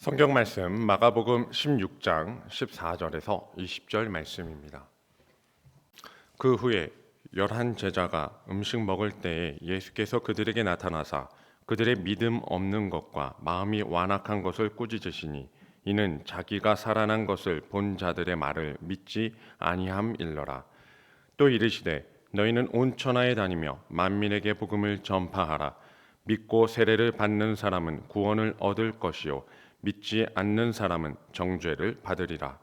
성경 말씀 마가복음 16장 14절에서 20절 말씀입니다. 그 후에 11제자가 음식 먹을 때에 예수께서 그들에게 나타나사 그들의 믿음 없는 것과 마음이 완악한 것을 꾸짖으시니 이는 자기가 살아난 것을 본 자들의 말을 믿지 아니함일러라. 또 이르시되 너희는 온 천하에 다니며 만민에게 복음을 전파하라. 믿고 세례를 받는 사람은 구원을 얻을 것이요 믿지 않는 사람은 정죄를 받으리라.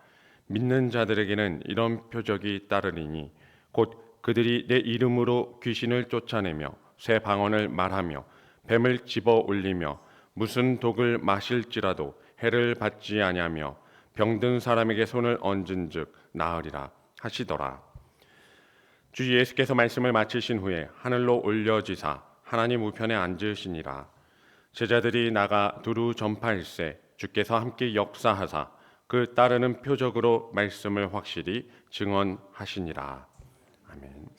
믿는 자들에게는 이런 표적이 따르리니 곧 그들이 내 이름으로 귀신을 쫓아내며 새 방언을 말하며 뱀을 집어 올리며 무슨 독을 마실지라도 해를 받지 아니하며 병든 사람에게 손을 얹은즉 나으리라 하시더라. 주 예수께서 말씀을 마치신 후에 하늘로 올려지사 하나님 우편에 앉으시니라. 제자들이 나가 두루 전파일세 주께서 함께 역사하사 그 따르는 표적으로 말씀을 확실히 증언하시니라. 아멘.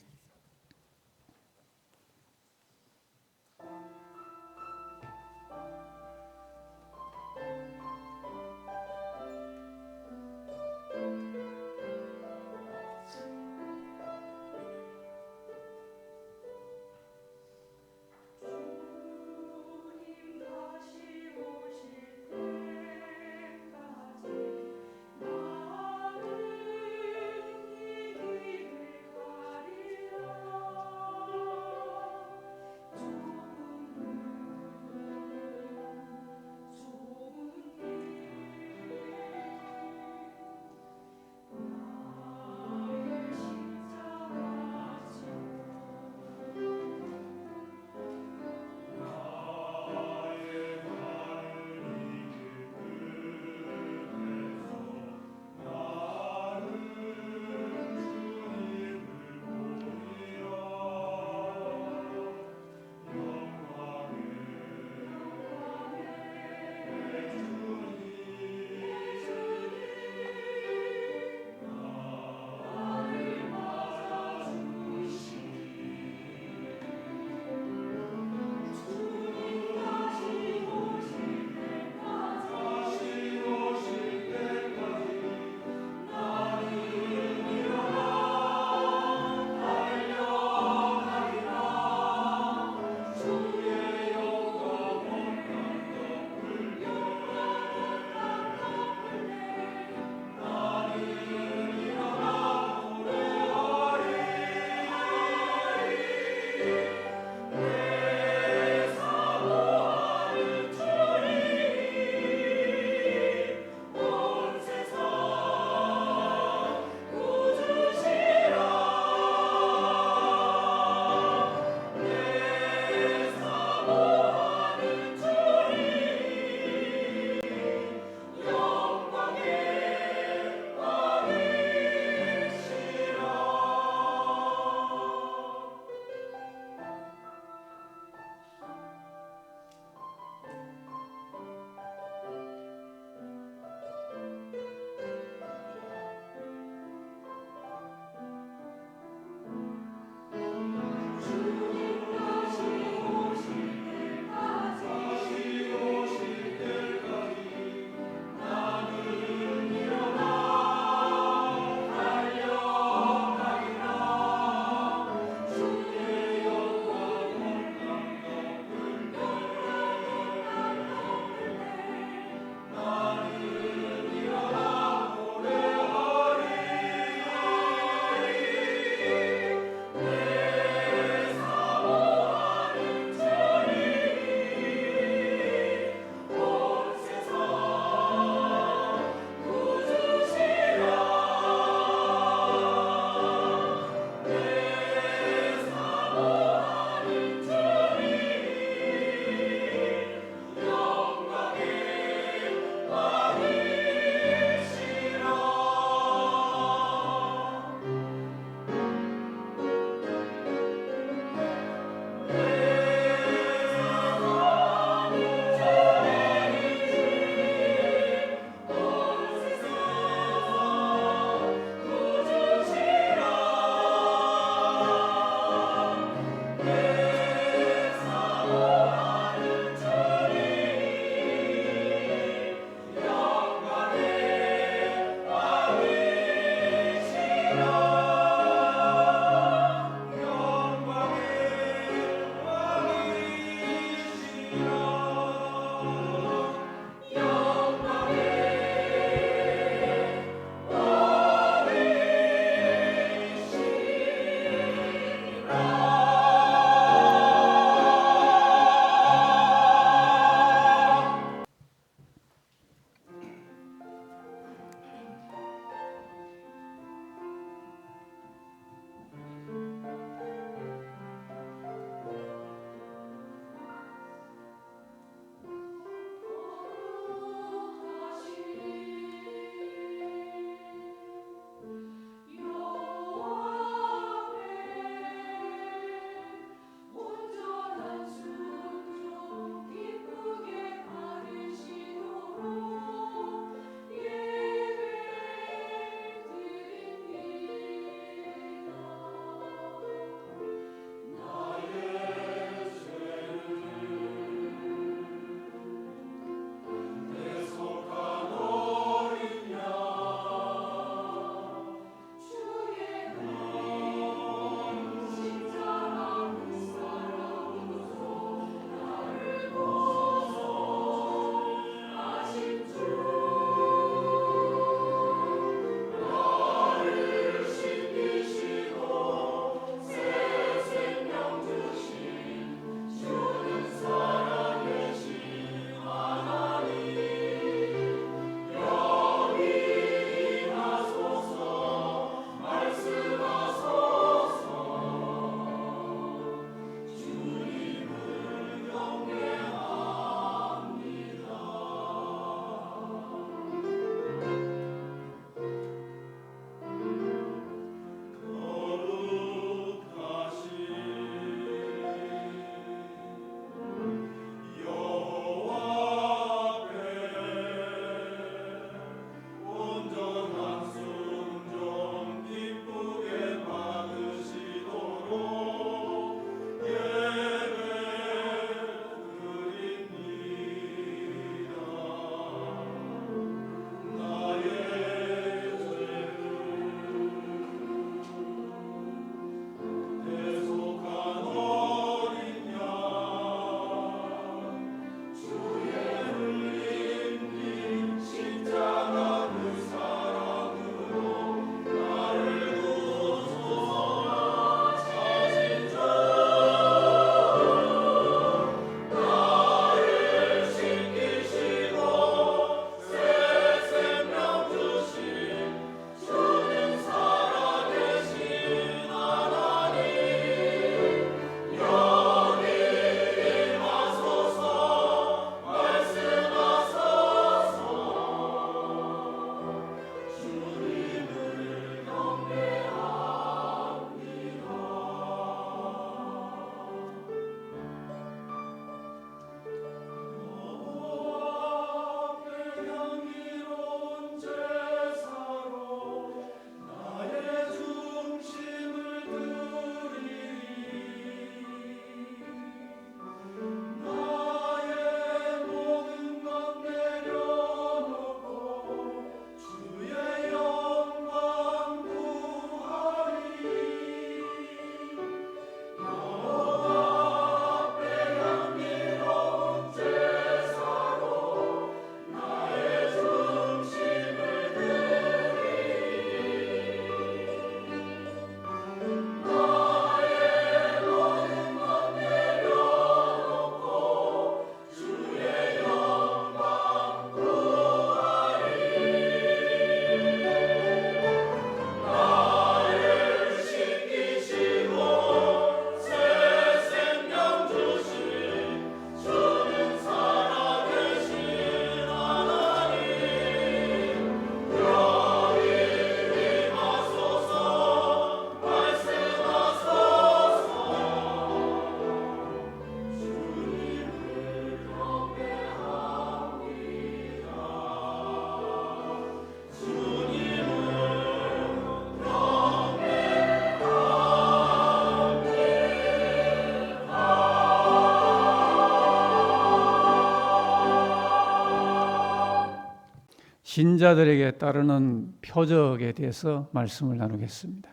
신자들에게 따르는 표적에 대해서 말씀을 나누겠습니다.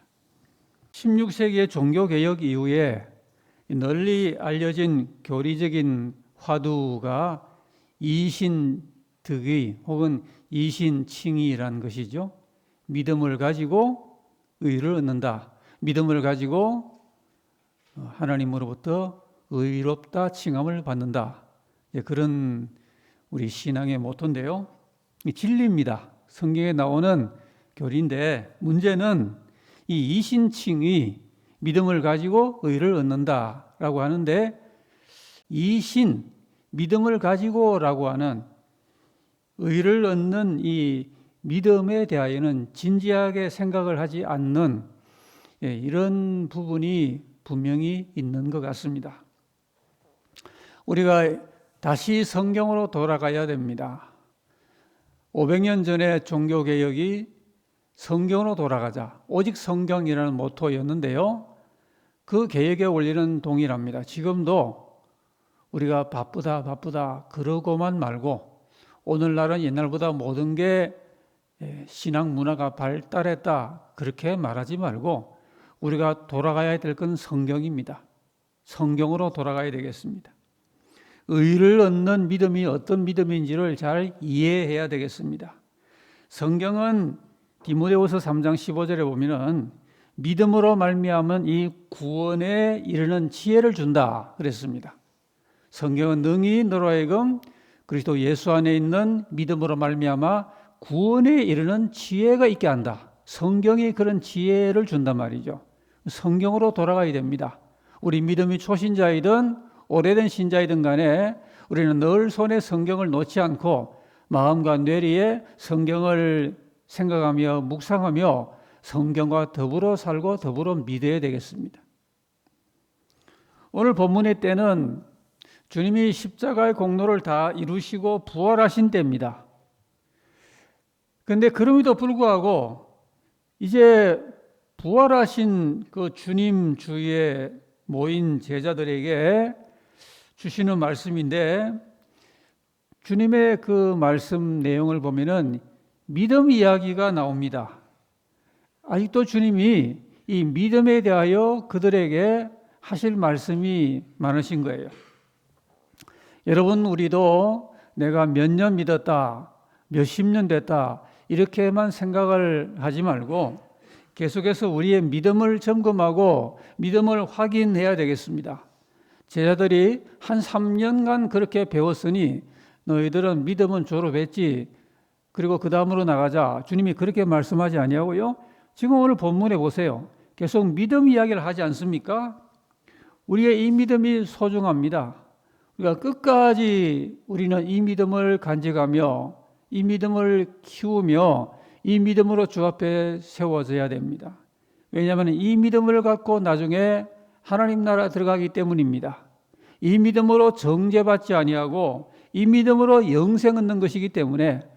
16세기의 종교개혁 이후에 널리 알려진 교리적인 화두가 이신득의 혹은 이신칭의라는 것이죠. 믿음을 가지고 의를 얻는다. 믿음을 가지고 하나님으로부터 의롭다 칭함을 받는다. 그런 우리 신앙의 모토인데요. 진리입니다. 성경에 나오는 교리인데 문제는 이 이신칭의 믿음을 가지고 의를 얻는다라고 하는데 이신 믿음을 가지고라고 하는 의를 얻는 이 믿음에 대하여는 진지하게 생각을 하지 않는 이런 부분이 분명히 있는 것 같습니다. 우리가 다시 성경으로 돌아가야 됩니다. 500년 전에 종교개혁이 성경으로 돌아가자, 오직 성경이라는 모토였는데요. 그 개혁의 원리는 동일합니다. 지금도 우리가 바쁘다 그러고만 말고 오늘날은 옛날보다 모든 게 신앙 문화가 발달했다 그렇게 말하지 말고 우리가 돌아가야 될 건 성경입니다. 성경으로 돌아가야 되겠습니다. 의를 얻는 믿음이 어떤 믿음인지를 잘 이해해야 되겠습니다. 성경은 디모데후서 3장 15절에 보면은 믿음으로 말미암은 이 구원에 이르는 지혜를 준다 그랬습니다. 성경은 능히 너로 하여금 그리스도 예수 안에 있는 믿음으로 말미암아 구원에 이르는 지혜가 있게 한다. 성경이 그런 지혜를 준단 말이죠. 성경으로 돌아가야 됩니다. 우리 믿음이 초신자이든 오래된 신자이든 간에 우리는 늘 손에 성경을 놓지 않고 마음과 뇌리에 성경을 생각하며 묵상하며 성경과 더불어 살고 더불어 믿어야 되겠습니다. 오늘 본문의 때는 주님이 십자가의 공로를 다 이루시고 부활하신 때입니다. 그런데 그럼에도 불구하고 이제 부활하신 그 주님 주위에 모인 제자들에게 주시는 말씀인데 주님의 그 말씀 내용을 보면은 믿음 이야기가 나옵니다. 아직도 주님이 이 믿음에 대하여 그들에게 하실 말씀이 많으신 거예요. 여러분, 우리도 내가 몇 년 믿었다, 몇십 년 됐다 이렇게만 생각을 하지 말고 계속해서 우리의 믿음을 점검하고 믿음을 확인해야 되겠습니다. 제자들이 한 3년간 그렇게 배웠으니 너희들은 믿음은 졸업했지. 그리고 그 다음으로 나가자. 주님이 그렇게 말씀하지 아니하고요. 지금 오늘 본문에 보세요. 계속 믿음 이야기를 하지 않습니까? 우리의 이 믿음이 소중합니다. 우리가 끝까지 우리는 이 믿음을 간직하며 이 믿음을 키우며 이 믿음으로 주 앞에 세워져야 됩니다. 왜냐하면 이 믿음을 갖고 나중에 하나님 나라 들어가기 때문입니다. 이 믿음으로 정죄받지 아니하고 이 믿음으로 영생 얻는 것이기 때문에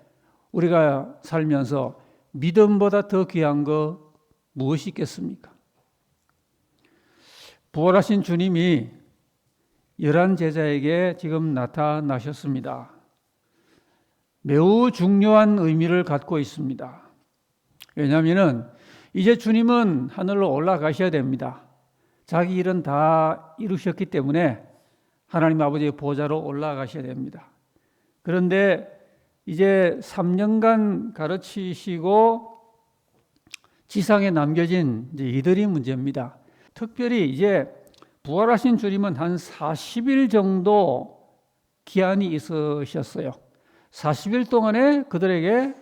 우리가 살면서 믿음보다 더 귀한 거 무엇이 있겠습니까? 부활하신 주님이 11 제자에게 지금 나타나셨습니다. 매우 중요한 의미를 갖고 있습니다. 왜냐하면 이제 주님은 하늘로 올라가셔야 됩니다. 자기 일은 다 이루셨기 때문에 하나님 아버지의 보좌로 올라가셔야 됩니다. 그런데 이제 3년간 가르치시고 지상에 남겨진 이들이 문제입니다. 특별히 이제 부활하신 주님은 한 40일 정도 기한이 있으셨어요. 40일 동안에 그들에게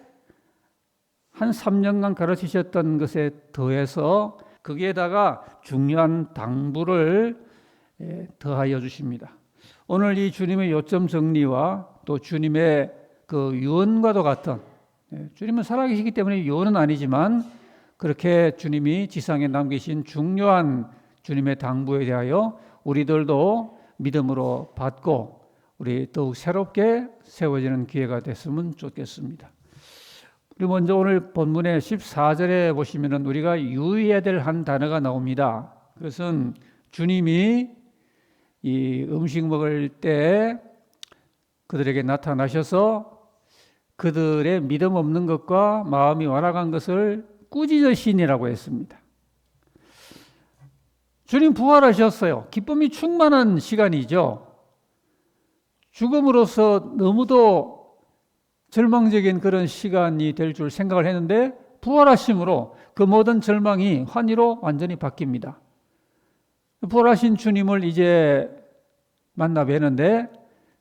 한 3년간 가르치셨던 것에 더해서 거기에다가 중요한 당부를 더하여 주십니다. 오늘 이 주님의 요점 정리와 또 주님의 그 유언과도 같은, 주님은 살아계시기 때문에 유언은 아니지만 그렇게 주님이 지상에 남기신 중요한 주님의 당부에 대하여 우리들도 믿음으로 받고 우리 더욱 새롭게 세워지는 기회가 됐으면 좋겠습니다. 우리 먼저 오늘 본문의 14절에 보시면은 우리가 유의해야 될 한 단어가 나옵니다. 그것은 주님이 이 음식 먹을 때 그들에게 나타나셔서 그들의 믿음 없는 것과 마음이 완악한 것을 꾸짖으시니라고 했습니다. 주님 부활하셨어요. 기쁨이 충만한 시간이죠. 죽음으로써 너무도 절망적인 그런 시간이 될 줄 생각을 했는데 부활하심으로 그 모든 절망이 환희로 완전히 바뀝니다. 부활하신 주님을 이제 만나 뵈는데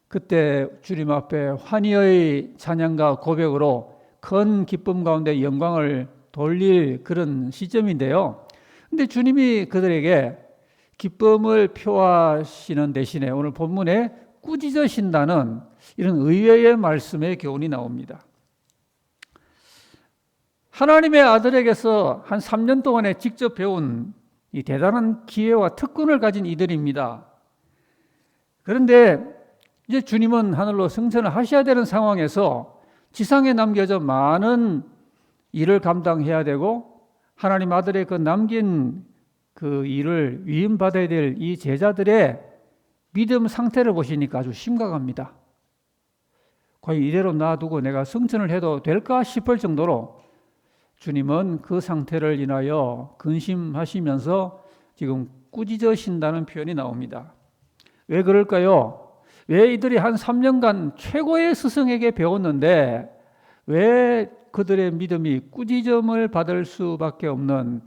그때 주님 앞에 환희의 찬양과 고백으로 큰 기쁨 가운데 영광을 돌릴 그런 시점인데요. 근데 주님이 그들에게 기쁨을 표하시는 대신에 오늘 본문에 꾸짖으신다는 이런 의외의 말씀의 교훈이 나옵니다. 하나님의 아들에게서 한 3년 동안에 직접 배운 이 대단한 기회와 특권을 가진 이들입니다. 그런데 이제 주님은 하늘로 승천을 하셔야 되는 상황에서 지상에 남겨져 많은 일을 감당해야 되고 하나님 아들의 그 남긴 그 일을 위임받아야 될 이 제자들의 믿음 상태를 보시니까 아주 심각합니다. 과연 이대로 놔두고 내가 승천을 해도 될까 싶을 정도로 주님은 그 상태를 인하여 근심하시면서 지금 꾸짖으신다는 표현이 나옵니다. 왜 그럴까요? 왜 이들이 한 3년간 최고의 스승에게 배웠는데 왜 그들의 믿음이 꾸짖음을 받을 수밖에 없는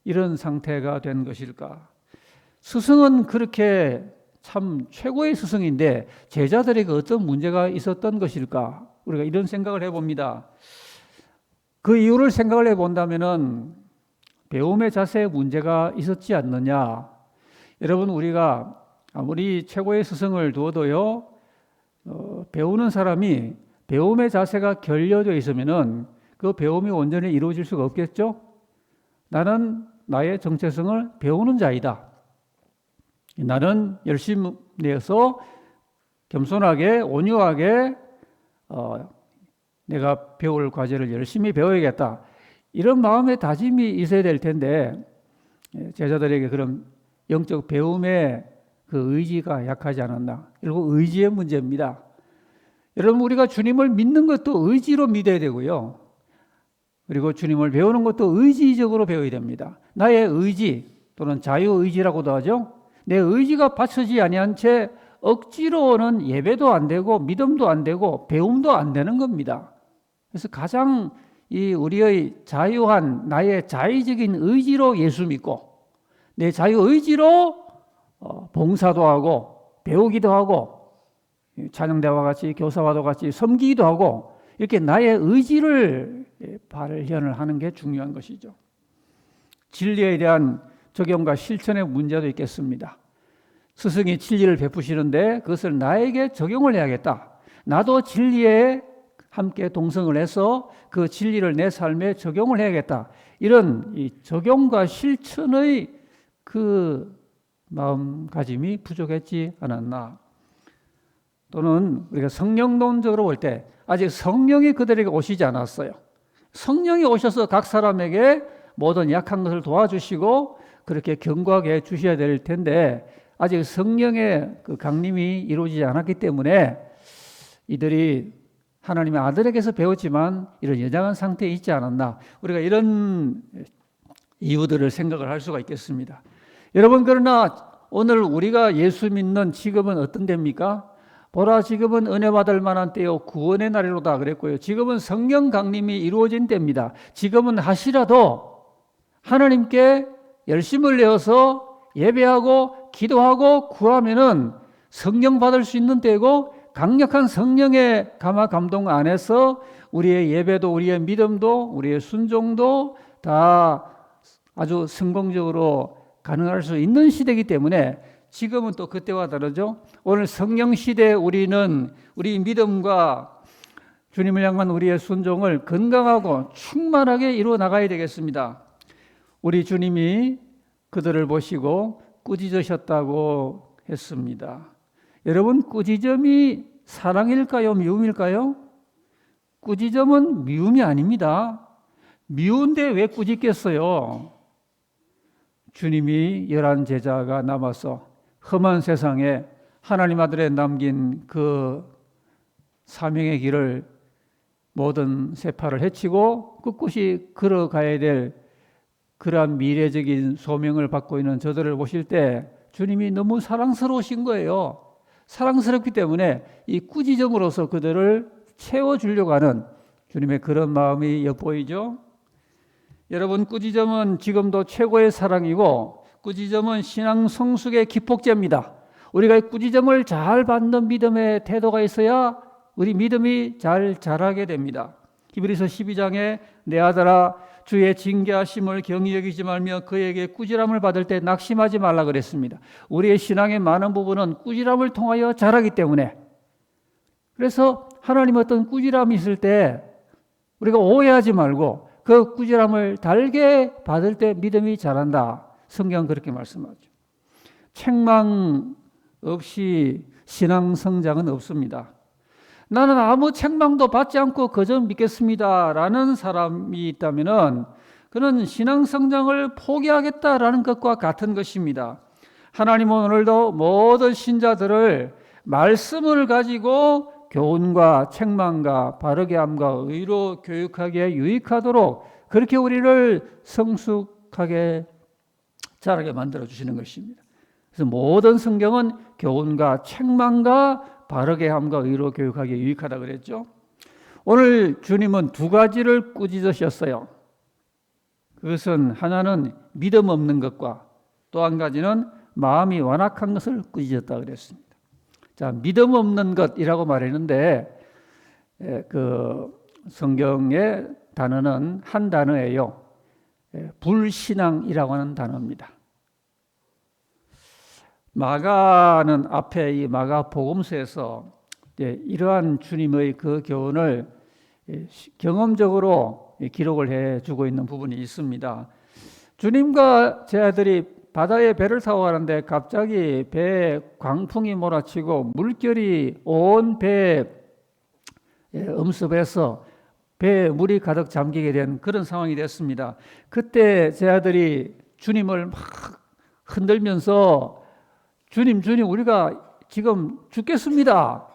이런 상태가 된 것일까? 스승은 그렇게 참 최고의 스승인데 제자들에게 어떤 문제가 있었던 것일까? 우리가 이런 생각을 해봅니다. 그 이유를 생각을 해본다면은 배움의 자세에 문제가 있었지 않느냐? 여러분, 우리가 아무리 최고의 스승을 두어도요, 배우는 사람이 배움의 자세가 결여되어 있으면은 그 배움이 온전히 이루어질 수가 없겠죠? 나는 나의 정체성을 배우는 자이다. 나는 열심히 내서 겸손하게 온유하게 내가 배울 과제를 열심히 배워야겠다. 이런 마음의 다짐이 있어야 될 텐데 제자들에게 그런 영적 배움의 그 의지가 약하지 않았나. 결국 의지의 문제입니다. 여러분, 우리가 주님을 믿는 것도 의지로 믿어야 되고요. 그리고 주님을 배우는 것도 의지적으로 배워야 됩니다. 나의 의지 또는 자유의지라고도 하죠. 내 의지가 받쳐지지 아니한 채 억지로는 예배도 안 되고 믿음도 안 되고 배움도 안 되는 겁니다. 그래서 가장 이 우리의 자유한 나의 자의적인 의지로 예수 믿고 내 자유의지로 봉사도 하고 배우기도 하고 찬양대와 같이 교사와도 같이 섬기기도 하고 이렇게 나의 의지를 발현을 하는 게 중요한 것이죠. 진리에 대한 적용과 실천의 문제도 있겠습니다. 스승이 진리를 베푸시는데 그것을 나에게 적용을 해야겠다. 나도 진리에 함께 동성을 해서 그 진리를 내 삶에 적용을 해야겠다. 이런 이 적용과 실천의 그 마음가짐이 부족했지 않았나. 또는 우리가 성령론적으로 볼 때 아직 성령이 그들에게 오시지 않았어요. 성령이 오셔서 각 사람에게 모든 약한 것을 도와주시고 그렇게 견고하게 해 주셔야 될 텐데 아직 성령의 그 강림이 이루어지지 않았기 때문에 이들이 하나님의 아들에게서 배웠지만 이런 여장한 상태에 있지 않았나. 우리가 이런 이유들을 생각을 할 수가 있겠습니다. 여러분, 그러나 오늘 우리가 예수 믿는 지금은 어떤 때입니까? 보라, 지금은 은혜 받을 만한 때요 구원의 날이로다 그랬고요. 지금은 성령 강림이 이루어진 때입니다. 지금은 하시라도 하나님께 열심을 내어서 예배하고 기도하고 구하면은 성령 받을 수 있는 때고 강력한 성령의 감화 감동 안에서 우리의 예배도 우리의 믿음도 우리의 순종도 다 아주 성공적으로 가능할 수 있는 시대이기 때문에 지금은 또 그때와 다르죠. 오늘 성령 시대에 우리는 우리 믿음과 주님을 향한 우리의 순종을 건강하고 충만하게 이루어 나가야 되겠습니다. 우리 주님이 그들을 보시고 꾸짖으셨다고 했습니다. 여러분, 꾸짖음이 사랑일까요? 미움일까요? 꾸짖음은 미움이 아닙니다. 미운데 왜 꾸짖겠어요? 주님이 11 제자가 남아서 험한 세상에 하나님 아들의 남긴 그 사명의 길을 모든 세파를 해치고 꿋꿋이 걸어가야 될 그러한 미래적인 소명을 받고 있는 저들을 보실 때 주님이 너무 사랑스러우신 거예요. 사랑스럽기 때문에 이 꾸지점으로서 그들을 채워주려고 하는 주님의 그런 마음이 엿보이죠. 여러분, 꾸지점은 지금도 최고의 사랑이고 꾸지점은 신앙 성숙의 기폭제입니다. 우리가 이 꾸지점을 잘 받는 믿음의 태도가 있어야 우리 믿음이 잘 자라게 됩니다. 히브리서 12장에 내 아들아 주의 징계하심을 경히 여기지 말며 그에게 꾸지람을 받을 때 낙심하지 말라 그랬습니다. 우리의 신앙의 많은 부분은 꾸지람을 통하여 자라기 때문에, 그래서 하나님 어떤 꾸지람이 있을 때 우리가 오해하지 말고 그 꾸지람을 달게 받을 때 믿음이 자란다. 성경은 그렇게 말씀하죠. 책망 없이 신앙 성장은 없습니다. 나는 아무 책망도 받지 않고 그저 믿겠습니다라는 사람이 있다면은 그는 신앙 성장을 포기하겠다라는 것과 같은 것입니다. 하나님은 오늘도 모든 신자들을 말씀을 가지고 교훈과 책망과 바르게 함과 의로 교육하기에 유익하도록 그렇게 우리를 성숙하게 자라게 만들어 주시는 것입니다. 그래서 모든 성경은 교훈과 책망과 바르게 함과 의로 교육하기에 유익하다 그랬죠. 오늘 주님은 두 가지를 꾸짖으셨어요. 그것은 하나는 믿음 없는 것과 또 한 가지는 마음이 완악한 것을 꾸짖었다 그랬습니다. 자, 믿음 없는 것이라고 말했는데 그 성경의 단어는 한 단어예요. 불신앙이라고 하는 단어입니다. 마가는 앞에 이 마가복음서에서 이러한 주님의 그 교훈을 경험적으로 기록을 해주고 있는 부분이 있습니다. 주님과 제 아들이 바다에 배를 타고 가는데 갑자기 배에 광풍이 몰아치고 물결이 온 배에 엄습해서 배에 물이 가득 잠기게 된 그런 상황이 됐습니다. 그때 제 아들이 주님을 막 흔들면서 주님, 우리가 지금 죽겠습니다.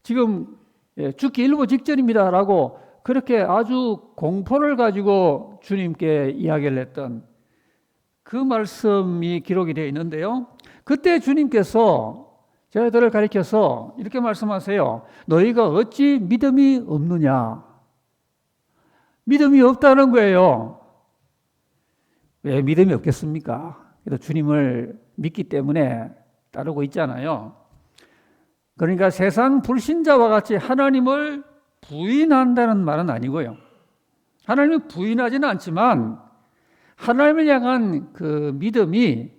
지금 죽기 일보 직전입니다. 라고 그렇게 아주 공포를 가지고 주님께 이야기를 했던 그 말씀이 기록이 되어 있는데요. 그때 주님께서 저희들을 가리켜서 이렇게 말씀하세요. 너희가 어찌 믿음이 없느냐? 믿음이 없다는 거예요. 왜 믿음이 없겠습니까? 그래도 주님을 믿기 때문에 따르고 있잖아요. 그러니까 세상 불신자와 같이 하나님을 부인한다는 말은 아니고요. 하나님을 부인하지는 않지만 하나님을 향한 그 믿음이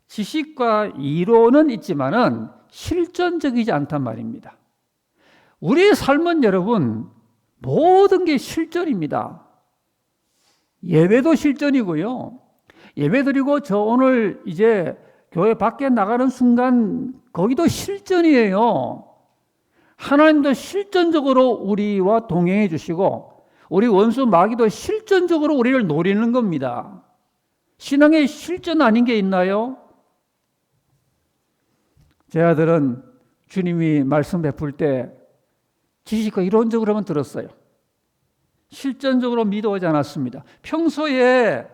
지식과 이론은 있지만은 실전적이지 않단 말입니다. 우리의 삶은 여러분 모든 게 실전입니다. 예배도 실전이고요. 예배드리고 저 오늘 이제 교회 밖에 나가는 순간 거기도 실전이에요. 하나님도 실전적으로 우리와 동행해 주시고 우리 원수 마귀도 실전적으로 우리를 노리는 겁니다. 신앙에 실전 아닌 게 있나요? 제 아들은 주님이 말씀 베풀 때 지식과 이론적으로만 들었어요. 실전적으로 믿어오지 않았습니다. 평소에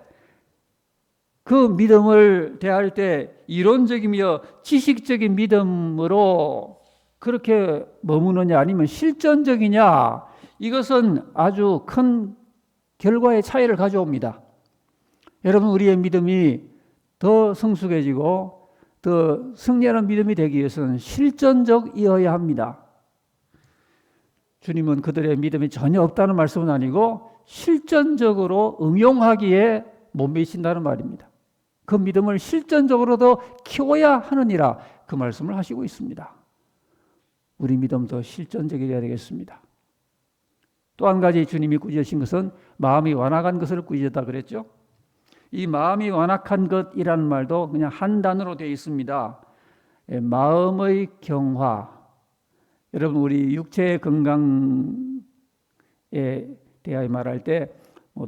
그 믿음을 대할 때 이론적이며 지식적인 믿음으로 그렇게 머무느냐 아니면 실전적이냐, 이것은 아주 큰 결과의 차이를 가져옵니다. 여러분, 우리의 믿음이 더 성숙해지고 더 승리하는 믿음이 되기 위해서는 실전적이어야 합니다. 주님은 그들의 믿음이 전혀 없다는 말씀은 아니고 실전적으로 응용하기에 못 미친다는 말입니다. 그 믿음을 실전적으로도 키워야 하느니라 그 말씀을 하시고 있습니다. 우리 믿음도 실전적이 되어야 되겠습니다. 또 한 가지 주님이 꾸짖으신 것은 마음이 완악한 것을 꾸짖었다 그랬죠. 이 마음이 완악한 것이라는 말도 그냥 한 단어로 되어 있습니다. 마음의 경화. 여러분, 우리 육체의 건강에 대하여 말할 때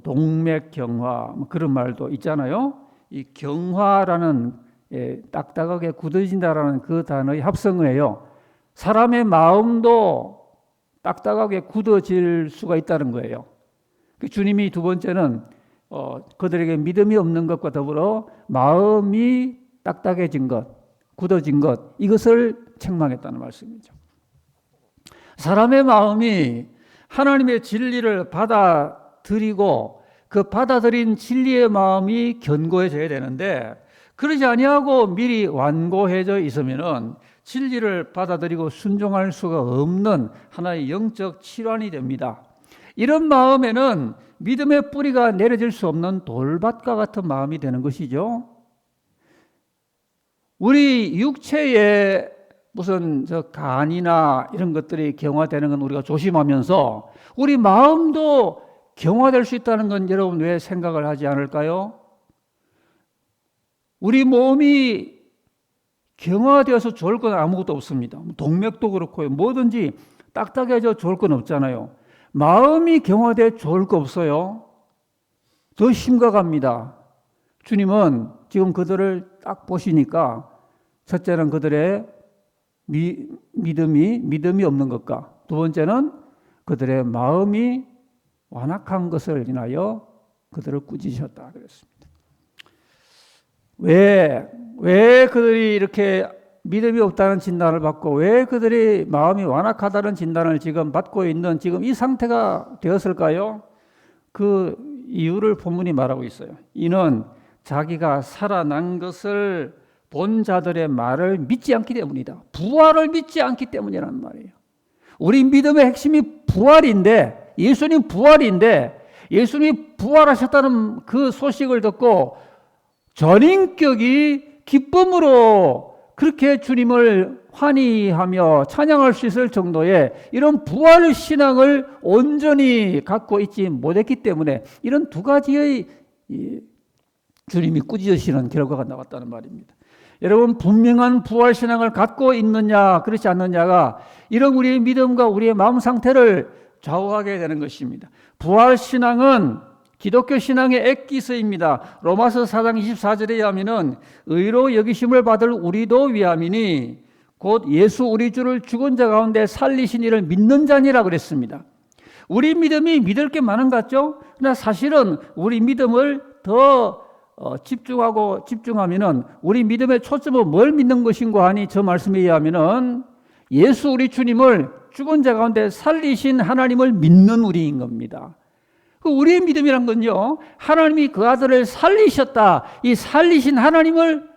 동맥 경화 그런 말도 있잖아요. 이 경화라는 딱딱하게 굳어진다라는 그 단어의 합성어예요. 사람의 마음도 딱딱하게 굳어질 수가 있다는 거예요. 주님이 두 번째는 그들에게 믿음이 없는 것과 더불어 마음이 딱딱해진 것, 굳어진 것, 이것을 책망했다는 말씀이죠. 사람의 마음이 하나님의 진리를 받아들이고 그 받아들인 진리의 마음이 견고해져야 되는데, 그러지 아니하고 미리 완고해져 있으면은 진리를 받아들이고 순종할 수가 없는 하나의 영적 질환이 됩니다. 이런 마음에는 믿음의 뿌리가 내려질 수 없는 돌밭과 같은 마음이 되는 것이죠. 우리 육체에 무슨 간이나 이런 것들이 경화되는 건 우리가 조심하면서 우리 마음도 경화될 수 있다는 건 여러분 왜 생각을 하지 않을까요? 우리 몸이 경화되어서 좋을 건 아무것도 없습니다. 동맥도 그렇고요. 뭐든지 딱딱해져 좋을 건 없잖아요. 마음이 경화돼 좋을 거 없어요. 더 심각합니다. 주님은 지금 그들을 딱 보시니까 첫째는 그들의 믿음이 없는 것과 두 번째는 그들의 마음이 완악한 것을 인하여 그들을 꾸짖으셨다 그랬습니다. 왜 그들이 이렇게 믿음이 없다는 진단을 받고 왜 그들이 마음이 완악하다는 진단을 지금 받고 있는 지금 이 상태가 되었을까요? 그 이유를 본문이 말하고 있어요. 이는 자기가 살아난 것을 본 자들의 말을 믿지 않기 때문이다. 부활을 믿지 않기 때문이라는 말이에요. 우리 믿음의 핵심이 부활인데, 예수님 부활인데, 예수님이 부활하셨다는 그 소식을 듣고 전인격이 기쁨으로 그렇게 주님을 환희하며 찬양할 수 있을 정도의 이런 부활 신앙을 온전히 갖고 있지 못했기 때문에 이런 두 가지의 주님이 꾸짖으시는 결과가 나왔다는 말입니다. 여러분, 분명한 부활 신앙을 갖고 있느냐 그렇지 않느냐가 이런 우리의 믿음과 우리의 마음 상태를 좌우하게 되는 것입니다. 부활 신앙은 기독교 신앙의 액기스입니다. 로마서 4장 24절에 의하면은 의로 여기심을 받을 우리도 위함이니 곧 예수 우리 주를 죽은 자 가운데 살리신 이를 믿는 자니라 그랬습니다. 우리 믿음이 믿을 게 많은 것 같죠? 그러나 사실은 우리 믿음을 더 집중하면은 우리 믿음의 초점은 뭘 믿는 것인가 하니 저 말씀에 의하면은 예수 우리 주님을 죽은 자 가운데 살리신 하나님을 믿는 우리인 겁니다. 우리의 믿음이란 건요, 하나님이 그 아들을 살리셨다. 이 살리신 하나님을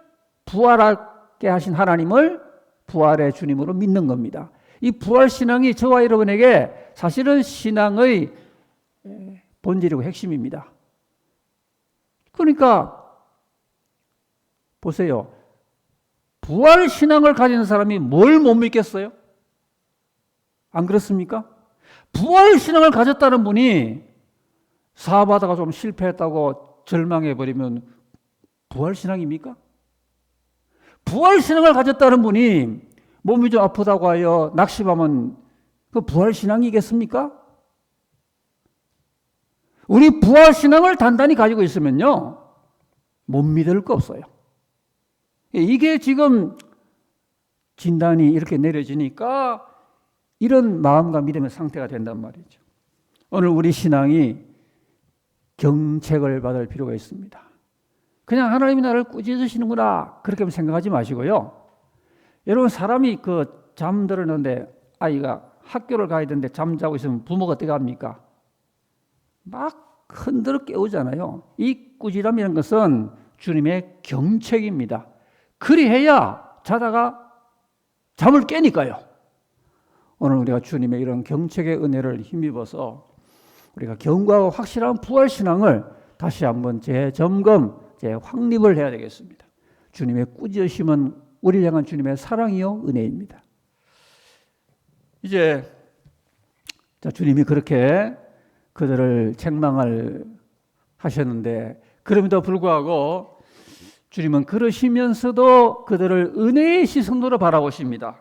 부활하게 하신 하나님을 부활의 주님으로 믿는 겁니다. 이 부활 신앙이 저와 여러분에게 사실은 신앙의 본질이고 핵심입니다. 그러니까 보세요. 부활 신앙을 가진 사람이 뭘 못 믿겠어요? 안 그렇습니까? 부활 신앙을 가졌다는 분이 사업하다가 좀 실패했다고 절망해버리면 부활 신앙입니까? 부활 신앙을 가졌다는 분이 몸이 좀 아프다고 하여 낙심하면 그 부활 신앙이겠습니까? 우리 부활 신앙을 단단히 가지고 있으면요, 못 믿을 거 없어요. 이게 지금 진단이 이렇게 내려지니까 이런 마음과 믿음의 상태가 된단 말이죠. 오늘 우리 신앙이 경책을 받을 필요가 있습니다. 그냥 하나님이 나를 꾸짖으시는구나 그렇게 생각하지 마시고요. 여러분, 사람이 잠들었는데 아이가 학교를 가야 되는데 잠자고 있으면 부모가 어떻게 합니까? 막 흔들어 깨우잖아요. 이 꾸지람이라는 것은 주님의 경책입니다. 그리해야 자다가 잠을 깨니까요. 오늘 우리가 주님의 이런 경책의 은혜를 힘입어서 우리가 견고하고 확실한 부활신앙을 다시 한번 재점검, 재확립을 해야 되겠습니다. 주님의 꾸짖으심은 우리를 향한 주님의 사랑이요 은혜입니다. 이제 주님이 그렇게 그들을 책망을 하셨는데 그럼에도 불구하고 주님은 그러시면서도 그들을 은혜의 시선으로 바라보십니다.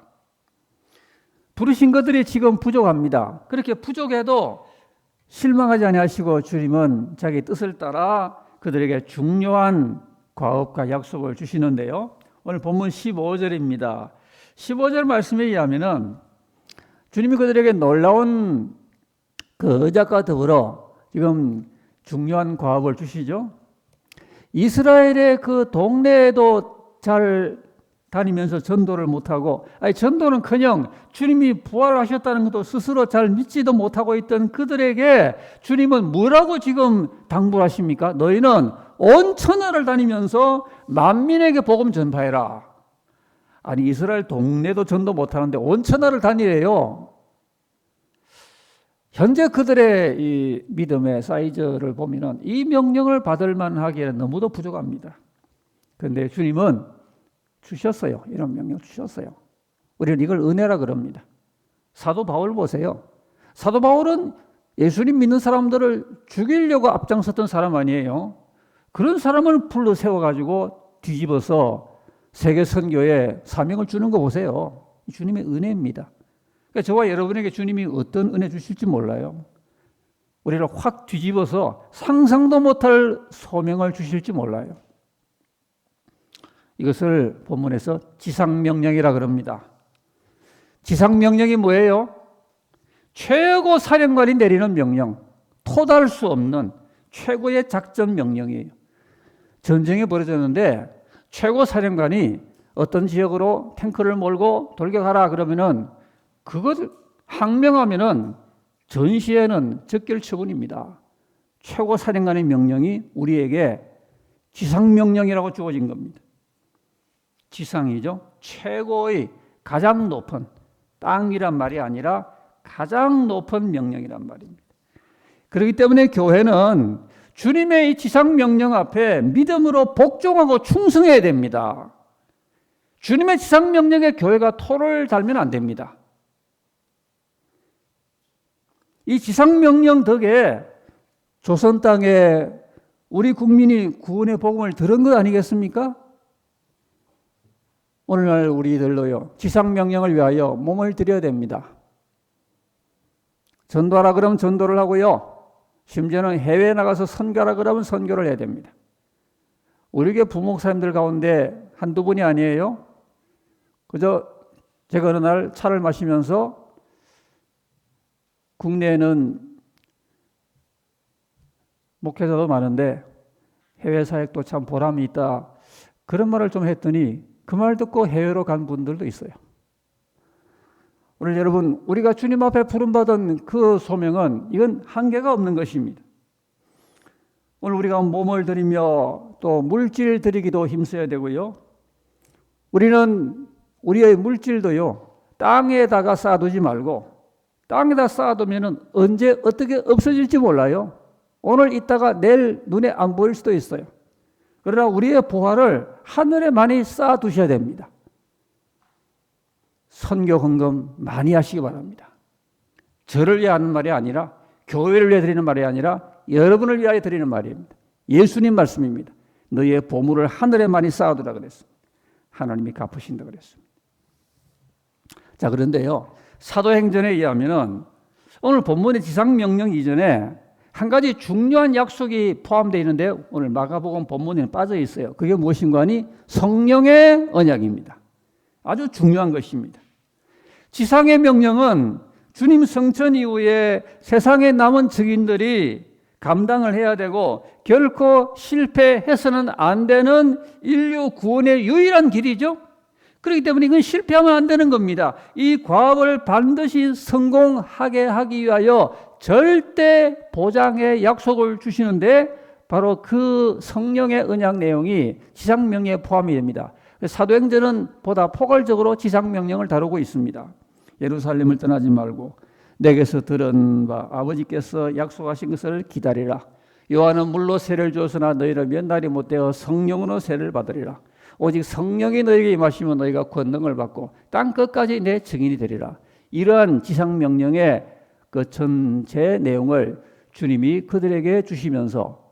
부르신 것들이 지금 부족합니다. 그렇게 부족해도 실망하지 아니하시고 주님은 자기 뜻을 따라 그들에게 중요한 과업과 약속을 주시는데요. 오늘 본문 15절입니다. 15절 말씀에 의하면은 주님이 그들에게 놀라운 그 의작과 더불어 지금 중요한 과업을 주시죠. 이스라엘의 그 동네에도 잘 다니면서 전도를 못하고, 전도는커녕 주님이 부활하셨다는 것도 스스로 잘 믿지도 못하고 있던 그들에게 주님은 뭐라고 지금 당부하십니까? 너희는 온 천하를 다니면서 만민에게 복음 전파해라. 아니, 이스라엘 동네도 전도 못하는데 온 천하를 다니래요. 현재 그들의 이 믿음의 사이즈를 보면은 이 명령을 받을 만하기에는 너무도 부족합니다. 그런데 주님은 주셨어요. 이런 명령 주셨어요. 우리는 이걸 은혜라 그럽니다. 사도 바울 보세요. 사도 바울은 예수님 믿는 사람들을 죽이려고 앞장섰던 사람 아니에요. 그런 사람을 불러 세워가지고 뒤집어서 세계 선교에 사명을 주는 거 보세요. 주님의 은혜입니다. 그러니까 저와 여러분에게 주님이 어떤 은혜 주실지 몰라요. 우리를 확 뒤집어서 상상도 못할 소명을 주실지 몰라요. 이것을 본문에서 지상명령이라 그럽니다. 지상명령이 뭐예요? 최고 사령관이 내리는 명령, 토달할 수 없는 최고의 작전 명령이에요. 전쟁이 벌어졌는데 최고 사령관이 어떤 지역으로 탱크를 몰고 돌격하라 그러면은 그것을 항명하면은 전시에는 적결처분입니다. 최고 사령관의 명령이 우리에게 지상명령이라고 주어진 겁니다. 지상이죠. 최고의 가장 높은, 땅이란 말이 아니라 가장 높은 명령이란 말입니다. 그렇기 때문에 교회는 주님의 이 지상명령 앞에 믿음으로 복종하고 충성해야 됩니다. 주님의 지상명령에 교회가 토를 달면 안 됩니다. 이 지상명령 덕에 조선 땅에 우리 국민이 구원의 복음을 들은 것 아니겠습니까? 오늘날 우리들로요, 지상명령을 위하여 몸을 드려야 됩니다. 전도하라 그러면 전도를 하고요, 심지어는 해외에 나가서 선교하라 그러면 선교를 해야 됩니다. 우리 교회 부목사님들 가운데 한두 분이 아니에요. 그저 제가 어느 날 차를 마시면서 국내에는 목회자도 많은데 해외 사역도 참 보람이 있다, 그런 말을 좀 했더니 그 말 듣고 해외로 간 분들도 있어요. 오늘 여러분, 우리가 주님 앞에 부름받은 그 소명은 이건 한계가 없는 것입니다. 오늘 우리가 몸을 드리며 또 물질 드리기도 힘써야 되고요. 우리는 우리의 물질도요, 땅에다가 쌓아두지 말고, 땅에다 쌓아두면 언제 어떻게 없어질지 몰라요. 오늘 있다가 내일 눈에 안 보일 수도 있어요. 그러나 우리의 보화를 하늘에 많이 쌓아두셔야 됩니다. 선교 헌금 많이 하시기 바랍니다. 저를 위해 하는 말이 아니라, 교회를 위해 드리는 말이 아니라 여러분을 위하여 드리는 말입니다. 예수님 말씀입니다. 너희의 보물을 하늘에 많이 쌓아두라 그랬습니다. 하나님이 갚으신다 그랬습니다. 자, 그런데요, 사도행전에 의하면은 오늘 본문의 지상명령 이전에 한 가지 중요한 약속이 포함되어 있는데 오늘 마가복음 본문에는 빠져 있어요. 그게 무엇인가 하니 성령의 언약입니다. 아주 중요한 것입니다. 지상의 명령은 주님 성천 이후에 세상에 남은 증인들이 감당을 해야 되고 결코 실패해서는 안 되는 인류 구원의 유일한 길이죠. 그렇기 때문에 이건 실패하면 안 되는 겁니다. 이 과업을 반드시 성공하게 하기 위하여 절대 보장의 약속을 주시는데 바로 그 성령의 언약 내용이 지상명령에 포함이 됩니다. 사도행전은 보다 포괄적으로 지상명령을 다루고 있습니다. 예루살렘을 떠나지 말고 내게서 들은 바 아버지께서 약속하신 것을 기다리라. 요한은 물로 세를 주었으나 너희는 몇 날이 못되어 성령으로 세를 받으리라. 오직 성령이 너희에게 임하시면 너희가 권능을 받고 땅 끝까지 내 증인이 되리라. 이러한 지상명령의 그 전체 내용을 주님이 그들에게 주시면서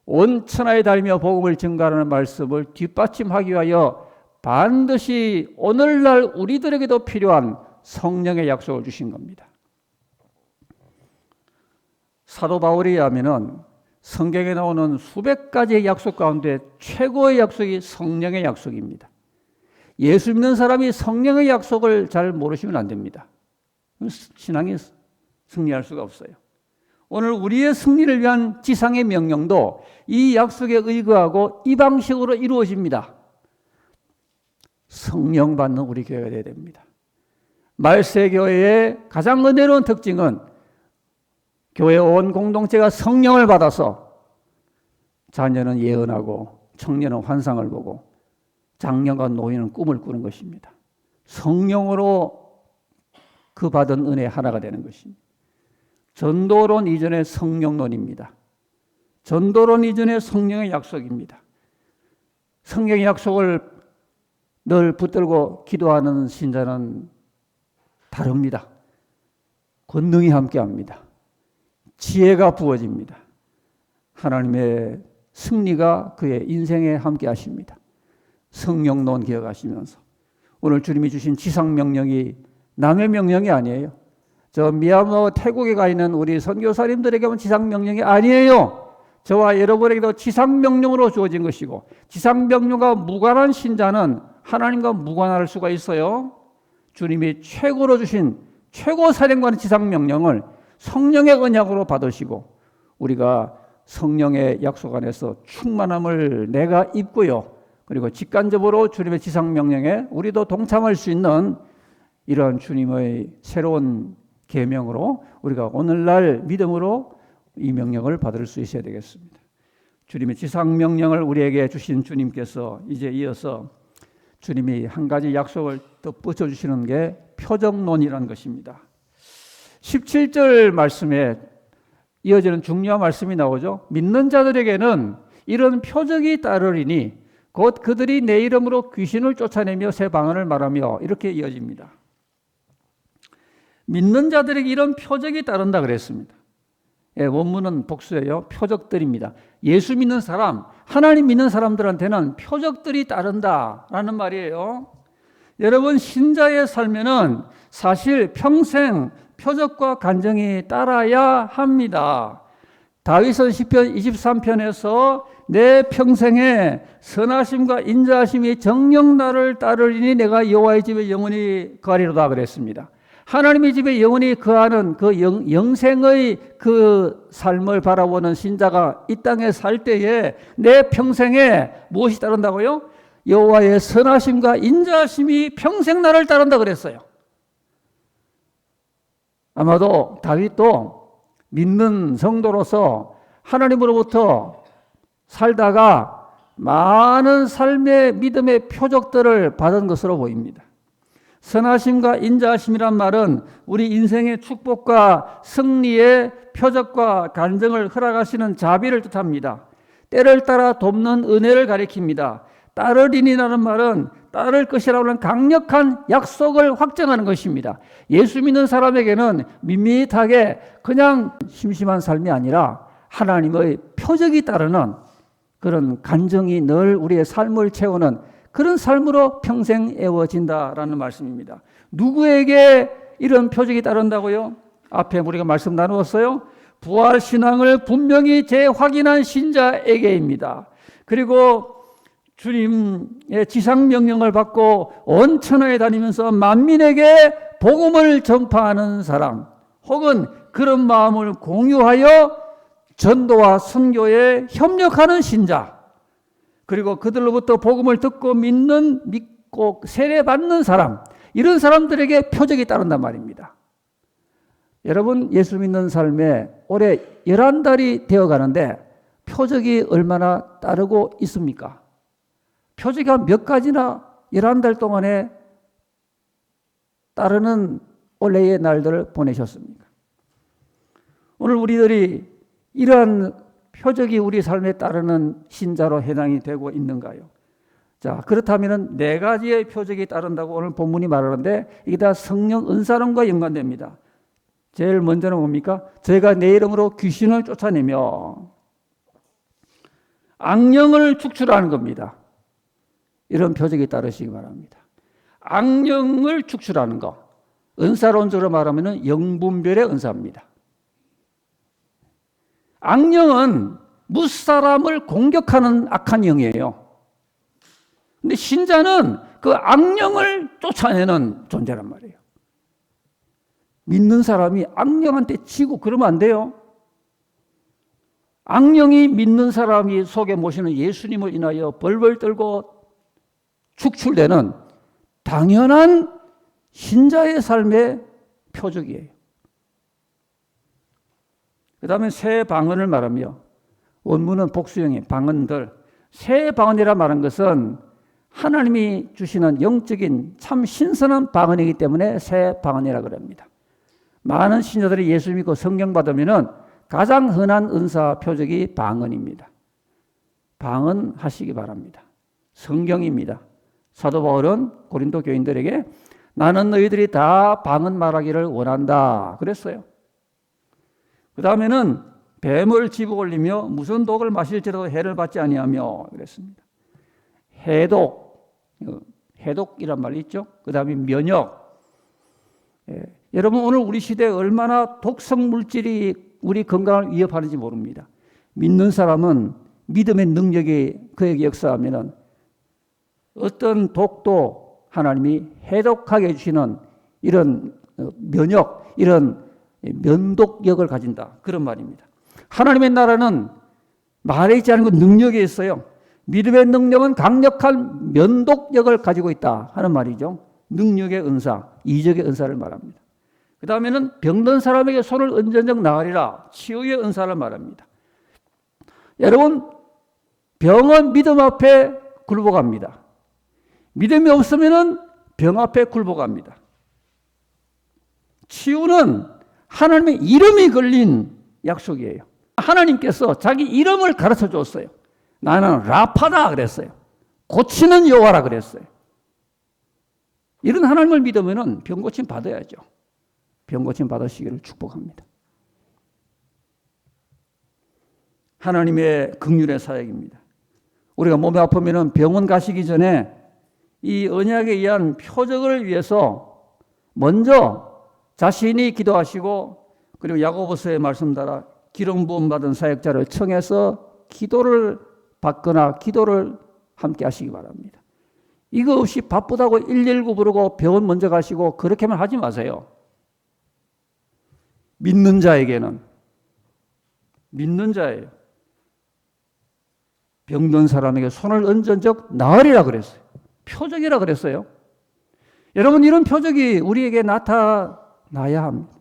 온 천하에 다니며 복음을 증거하라는 말씀을 뒷받침하기 위하여 반드시 오늘날 우리들에게도 필요한 성령의 약속을 주신 겁니다. 사도 바울에 의하면은 성경에 나오는 수백 가지의 약속 가운데 최고의 약속이 성령의 약속입니다. 예수 믿는 사람이 성령의 약속을 잘 모르시면 안 됩니다. 신앙이 승리할 수가 없어요. 오늘 우리의 승리를 위한 지상의 명령도 이 약속에 의거하고 이 방식으로 이루어집니다. 성령 받는 우리 교회가 되어야 됩니다. 말세교회의 가장 은혜로운 특징은 교회 온 공동체가 성령을 받아서 자녀는 예언하고 청년은 환상을 보고 장년과 노인은 꿈을 꾸는 것입니다. 성령으로 그 받은 은혜 하나가 되는 것입니다. 전도론 이전의 성령론입니다. 전도론 이전의 성령의 약속입니다. 성령의 약속을 늘 붙들고 기도하는 신자는 다릅니다. 권능이 함께합니다. 지혜가 부어집니다. 하나님의 승리가 그의 인생에 함께하십니다. 성령론 기억하시면서 오늘 주님이 주신 지상명령이 남의 명령이 아니에요. 저 미얀마 태국에 가 있는 우리 선교사님들에게만 지상명령이 아니에요. 저와 여러분에게도 지상명령으로 주어진 것이고 지상명령과 무관한 신자는 하나님과 무관할 수가 있어요. 주님이 최고로 주신 최고 사령관의 지상명령을 성령의 언약으로 받으시고 우리가 성령의 약속 안에서 충만함을 내가 입고요. 그리고 직간접으로 주님의 지상명령에 우리도 동참할 수 있는 이러한 주님의 새로운 계명으로 우리가 오늘날 믿음으로 이 명령을 받을 수 있어야 되겠습니다. 주님의 지상명령을 우리에게 주신 주님께서 이제 이어서 주님이 한 가지 약속을 덧붙여 주시는 게 표적론이라는 것입니다. 17절 말씀에 이어지는 중요한 말씀이 나오죠. 믿는 자들에게는 이런 표적이 따르리니 곧 그들이 내 이름으로 귀신을 쫓아내며 새 방언을 말하며 이렇게 이어집니다. 믿는 자들에게 이런 표적이 따른다 그랬습니다. 예, 원문은 복수예요. 표적들입니다. 예수 믿는 사람, 하나님 믿는 사람들한테는 표적들이 따른다라는 말이에요. 여러분 신자의 삶에는 사실 평생 표적과 간증이 따라야 합니다. 다윗은 시편 23편에서 내 평생에 선하심과 인자하심이 정녕 나를 따르리니 내가 여호와의 집에 영원히 거하리로다 그랬습니다. 하나님의 집에 영원히 거하는 그 영생의 그 삶을 바라보는 신자가 이 땅에 살 때에 내 평생에 무엇이 따른다고요? 여호와의 선하심과 인자하심이 평생 나를 따른다 그랬어요. 아마도 다윗도 믿는 성도로서 하나님으로부터 살다가 많은 삶의 믿음의 표적들을 받은 것으로 보입니다. 선하심과 인자하심이란 말은 우리 인생의 축복과 승리의 표적과 간증을 허락하시는 자비를 뜻합니다. 때를 따라 돕는 은혜를 가리킵니다. 따르리니라는 말은 따를 것이라고 하는 강력한 약속을 확정하는 것입니다. 예수 믿는 사람에게는 밋밋하게 그냥 심심한 삶이 아니라 하나님의 표적이 따르는 그런 간증이 늘 우리의 삶을 채우는 그런 삶으로 평생 애워진다라는 말씀입니다. 누구에게 이런 표적이 따른다고요? 앞에 우리가 말씀 나누었어요. 부활신앙을 분명히 재확인한 신자에게입니다. 그리고 주님의 지상명령을 받고 온 천하에 다니면서 만민에게 복음을 전파하는 사람 혹은 그런 마음을 공유하여 전도와 선교에 협력하는 신자 그리고 그들로부터 복음을 듣고 믿고 세례받는 사람 이런 사람들에게 표적이 따른단 말입니다. 여러분 예수 믿는 삶에 올해 11달이 되어가는데 표적이 얼마나 따르고 있습니까? 표적이 몇 가지나 11달 동안에 따르는 올해의 날들을 보내셨습니까? 오늘 우리들이 이러한 표적이 우리 삶에 따르는 신자로 해당이 되고 있는가요? 자, 그렇다면 4가지의 표적이 따른다고 오늘 본문이 말하는데 이게 다 성령 은사론과 연관됩니다. 제일 먼저는 뭡니까? 저희가 내 이름으로 귀신을 쫓아내며 악령을 축출하는 겁니다. 이런 표적이 따르시기 바랍니다. 악령을 축출하는 것. 은사론적으로 말하면 영분별의 은사입니다. 악령은 무사람을 공격하는 악한 영이에요. 근데 신자는 그 악령을 쫓아내는 존재란 말이에요. 믿는 사람이 악령한테 치고 그러면 안 돼요. 악령이 믿는 사람이 속에 모시는 예수님을 인하여 벌벌 떨고 축출되는 당연한 신자의 삶의 표적이에요. 그 다음에 새 방언을 말하며, 원문은 복수형의 방언들, 새 방언이라 말한 것은 하나님이 주시는 영적인 참 신선한 방언이기 때문에 새 방언이라 그럽니다. 많은 신자들이 예수 믿고 성경 받으면은 가장 흔한 은사 표적이 방언입니다. 방언하시기 바랍니다. 성경입니다. 사도 바울은 고린도 교인들에게 나는 너희들이 다 방언 말하기를 원한다 그랬어요. 그 다음에는 뱀을 집어 올리며 무슨 독을 마실지라도 해를 받지 아니하며 그랬습니다. 해독이란 말이 있죠. 그 다음에 면역. 여러분 오늘 우리 시대에 얼마나 독성 물질이 우리 건강을 위협하는지 모릅니다. 믿는 사람은 믿음의 능력이 그에게 역사하면 어떤 독도 하나님이 해독하게 해주시는 이런 면역, 이런 면독력을 가진다. 그런 말입니다. 하나님의 나라는 말에 있지 않은 능력이 있어요. 믿음의 능력은 강력한 면독력을 가지고 있다 하는 말이죠. 능력의 은사, 이적의 은사를 말합니다. 그 다음에는 병든 사람에게 손을 얹은즉 나으리라, 치유의 은사를 말합니다. 여러분, 병은 믿음 앞에 굴복합니다. 믿음이 없으면 병 앞에 굴복합니다. 치유는 하나님의 이름이 걸린 약속이에요. 하나님께서 자기 이름을 가르쳐 줬어요. 나는 라파다 그랬어요. 고치는 여호와라 그랬어요. 이런 하나님을 믿으면 병 고침 받아야죠. 병 고침 받으시기를 축복합니다. 하나님의 긍휼의 사역입니다. 우리가 몸이 아프면 병원 가시기 전에 이 언약에 의한 표적을 위해서 먼저 자신이 기도하시고, 그리고 야고보서의 말씀 따라 기름 부음 받은 사역자를 청해서 기도를 받거나 기도를 함께 하시기 바랍니다. 이거 없이 바쁘다고 119 부르고 병원 먼저 가시고 그렇게만 하지 마세요. 믿는 자에게는, 믿는 자예요. 병든 사람에게 손을 얹은 적 나으리라 그랬어요. 표적이라 그랬어요. 여러분, 이런 표적이 우리에게 나타나야 합니다.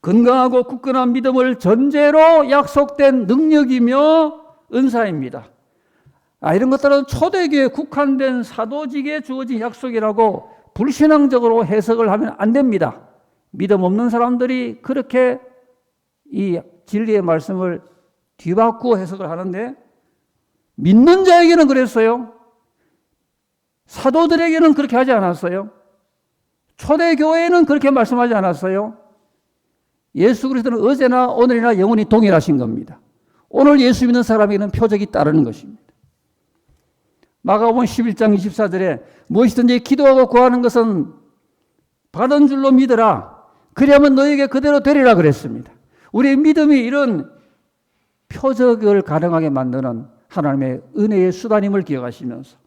건강하고 굳건한 믿음을 전제로 약속된 능력이며 은사입니다. 이런 것들은 초대교회에 국한된 사도직에 주어진 약속이라고 불신앙적으로 해석을 하면 안 됩니다. 믿음 없는 사람들이 그렇게 이 진리의 말씀을 뒤바꾸어 해석을 하는데, 믿는 자에게는 그랬어요. 사도들에게는 그렇게 하지 않았어요. 초대교회에는 그렇게 말씀하지 않았어요. 예수 그리스도는 어제나 오늘이나 영원히 동일하신 겁니다. 오늘 예수 믿는 사람에게는 표적이 따르는 것입니다. 마가복음 11장 24절에 무엇이든지 기도하고 구하는 것은 받은 줄로 믿으라. 그리하면 너에게 그대로 되리라 그랬습니다. 우리의 믿음이 이런 표적을 가능하게 만드는 하나님의 은혜의 수단임을 기억하시면서,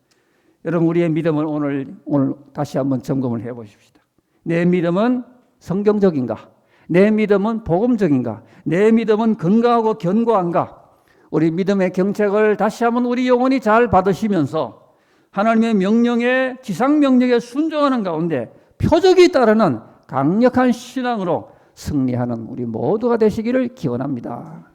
여러분, 우리의 믿음을 오늘 다시 한번 점검을 해보십시다. 내 믿음은 성경적인가? 내 믿음은 복음적인가? 내 믿음은 건강하고 견고한가? 우리 믿음의 경책을 다시 한번 우리 영혼이 잘 받으시면서 하나님의 명령에, 지상명령에 순종하는 가운데 표적이 따르는 강력한 신앙으로 승리하는 우리 모두가 되시기를 기원합니다.